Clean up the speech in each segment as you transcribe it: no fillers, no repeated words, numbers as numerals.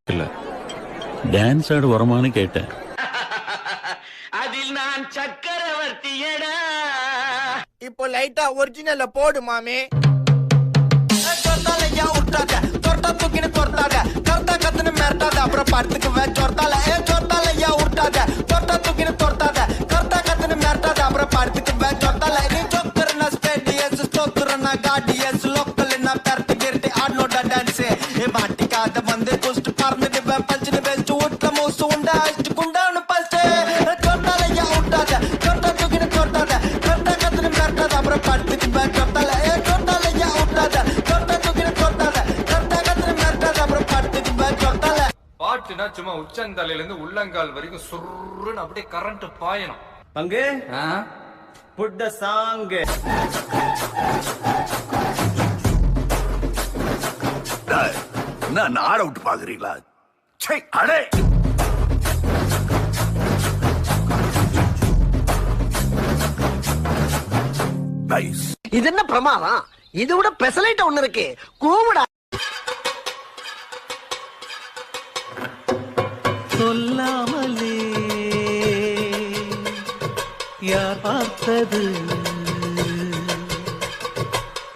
இல்ல டான்ஸ் ஆட வரமான்னு கேட்டேன். அதில் நான் சக்கரவர்த்தியடா. இப்போ லைட்டா ஒரிஜினல்ல போடு மாமே. அப்புறம் படத்துக்கு சொர்த்தால சொர்த்தாலையா விட்டாத தொட்டா தூக்கின்னு தொட்டாத கர்த்தா கத்துன்னு மிரட்டாத அப்புறம் படத்துக்கு சொர்த்தால நீ சொத்துறனா ஸ்டேடியஸ் சொத்துறனா காடியஸ் லோக்கல்னா பெரட்டி கிரட்டி ஆடனோட டான்ஸ் மாட்டிக்காத வந்து குஸ்ட் பறந்துட்டு பஞ்சுன்னு பெஸ்ட் வீட்டுல மூசு உண்டா அடிச்சு குண்டான்னு பஸ்ட் சொர்த்தாலையா விட்டாத தொட்டா தூக்கின்னு தொட்டாத கர்த்தா கத்துன்னு மிரட்டாத அப்புறம் படத்துக்கு சொர்த்தால சொர்த்தாலையா விட்டாத தொட்டா தூக்கின்னு தொட்டாத கர்த்தா கத்துன்னு மிரட்டாத அப்புறம் படத்துக்கு சொர்த்தால. பாட்டுனா சும்மா உச்சந்தலையில இருந்து உள்ளங்கால் வரைக்கும் சுருன்னு அப்படியே கரண்ட் பாயணும். பங்கு புட் த சாங். நான் ஆட விட்டு பாக்குறீங்களா? அடே இது என்ன பிரமாதம்? இது விட பெசலைட் ஒண்ணு இருக்கு கூமுடா. சொல்லாமலே யார் பார்த்தது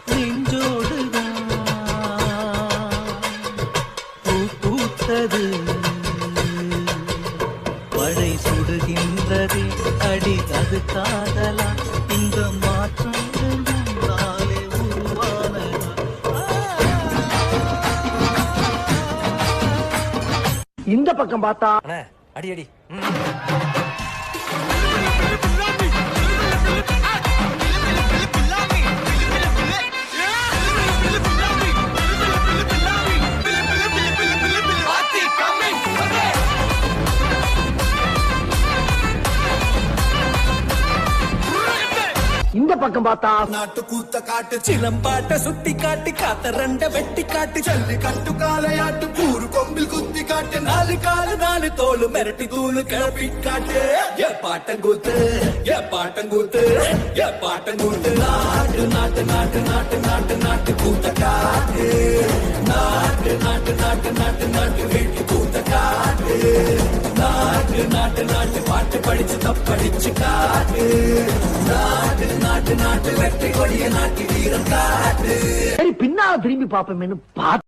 நெஞ்சோடுதான் பூ பூத்தது மழை சுடுகின்றது அடி அது காதலா இந்த மாற்றங்கள் நாளே உருவானதா. இந்த பக்கம் பார்த்தா அடி அடி இந்த பக்கம் பார்த்தா நாட்டு கூத்த காட்டு சிலம்பாட்ட சுத்தி காட்டு காத்த ரெண்ட வெட்டி காட்டு ஜல்லி கட்டு காலையாட்டு கூறு கொம்பில் குத்தி காட்டு நாலு காலு நாலு தோலு மிரட்டி தூளு கிளப்பி காட்டு ஏ பாட்டங்கூத்து ஏ பாட்டங்கூத்து ஏ பாட்டங்கூத்து நாட்டு நாட்டு நாட்டு நாட்டு நாட்டு நாட்டு கூத்த காட்டு நாட்டு நாட்டு நாட்டு நாட்டு நாட்டு வீட்டு கூத்த காட்டு நாட்டு நாட்டு நாட்டு பாட்டு படிச்சு தப்படிச்சு காட்டு நாட்டு நாட்டு நாட்டு வெற்றி கொடிய நாட்டு வீரம் காட்டு. சரி பின்னால திரும்பி பாப்போமேனு பார்த்து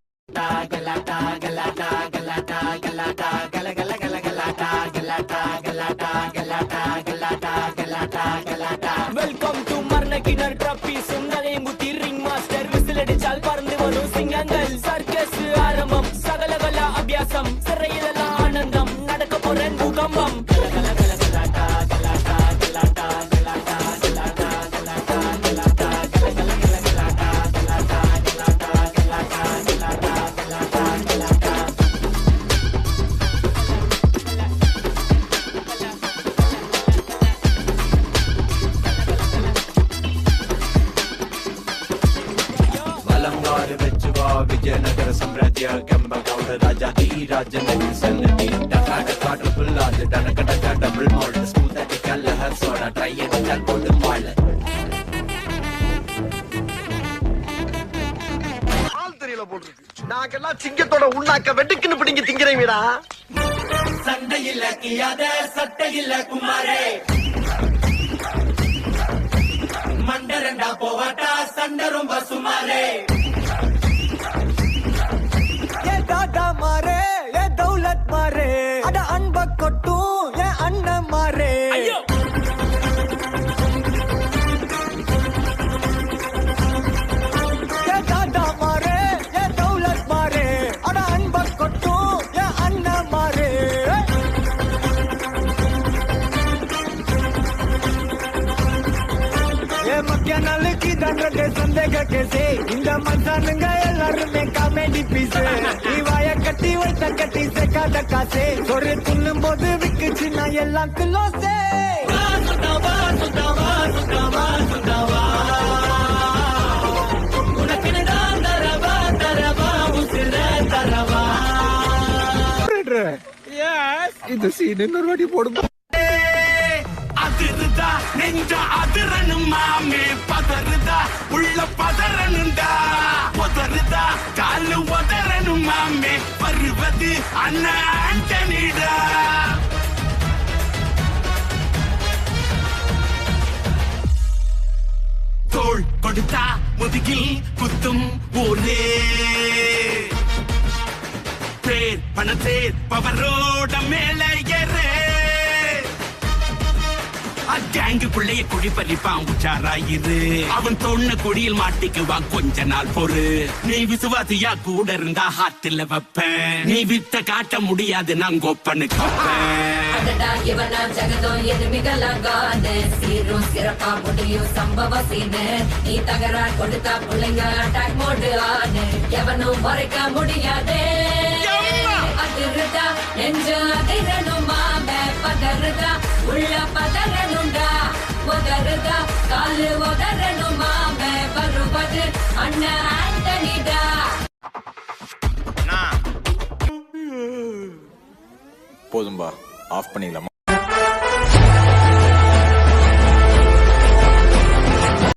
வெல்கம் டு மர்னகினர் ட்ராபி சுந்தரை முத்தி ரிங் மாஸ்டர் விசில் அடிச்சால் பறந்து வரும் சிங்கங்கள் சர்க்கஸ் ஆரம்பம் சகலகல அபியாசம் சிறையிலெல்லாம் ஆனந்தம் நடக்க போற பூகம்பம். ವಿಜಯನಗರ ಸಾಮ್ರಾಜ್ಯ ಕೆಂಪಗೌಡ ರಾಜ ಈ ರಾಜನಲ್ಲಿ ಸಲ್ಲದಿ ಡಕಾಟ ಕಾಟ ಫುಲ್ಲಾದ ಡನಕ ಡಕ ಡಬಲ್ ಮಾಲ್ಟ್ ಸ್ಮೂತ್ ಆಗಿ ಕಲ್ಲ ಹರ್ಸೋಣ ಟ್ರೈ ಅಂತ ಚಾಲ್ಕೊಂಡು ಮಾಡ ஆள் தெரியல போட்டுருக்கு. நாங்கெல்லாம் சிங்கத்தோட உண்ணாக்க வெட்டுக்குன்னு பிடிங்க திங்கிறீங்கடா. சண்டையில் கியாத சட்டையில் குமாரே மண்டரண்டா போவாட்டா சண்டை ரொம்ப சுமாரே. ஏ தாத்தா மாரே ஏ தௌலத் மாரே அட அன்ப கொட்டும் ஏ அண்ணன் மாரே. ஏ தாத்தா மாரே ஏ தௌலத் மாரே அட அன்ப கொட்டும் ஏ அண்ணன் மாரே. ஏ மக்கிய நாளுக்கு தண்டே சந்தேக கேசே இந்த மனுஷனுங்க எல்லாருமே காமெடி பீஸ். இவாய கட்டி வைத்த கட்டி சேர்க்காத காசே ஒரு துண்ணும் போது விக்குச்சுன்னா எல்லாம் கிலோசே. சுதாவா சுதாவா சுதாவா சுதாவா உனக்கு நான் தரவா தரவா உசிர தரவா. இந்த சீன் இன்னொரு வாட்டி போடும். அதிருதா நெஞ்ச அதிரணும் மாமே பதறுதா உள்ள பதறணுண்டா உதறுதா காலு உதறணும் மாமே வருவது அண்ணன் ஆண்டனிடா. தோள் கொடுத்தா முதுகில் குத்தும் ஊரே. பேர் பணத்தேர் பவரோட மேல ஏறே. கேங்குக்குள்ளைய குழி பறிப்பான் உச்சாராயிரு. அவன் தொண்ண கொடியில் மாட்டிக்குவான் கொஞ்ச நாள் பொறு. நீ விசுவாசியா கூட இருந்தா ஹார்ட்ல வைப்பேன். நீ வித்த காட்ட முடியாது நான் கொப்பனு காப்பேன். இவனா ஜகதம் எதுமிகலாகாது. சீரும் சிறப்பா முடியும் சம்பவ சீனு. நீ தகராறு கொடுத்தா பிள்ளைங்க அட்டாக் மோடு ஆடு. எவனும் மறைக்க முடியாது. அதிருதா நெஞ்சு அதிரணுமா பதறுதா உள்ள பதறணுண்டா. உதறுதா காலு உதறணுமா வருவது அண்ணன் ஆண்டனிடா. போதும்பா, ஆஃப் பண்ணிடலாமா?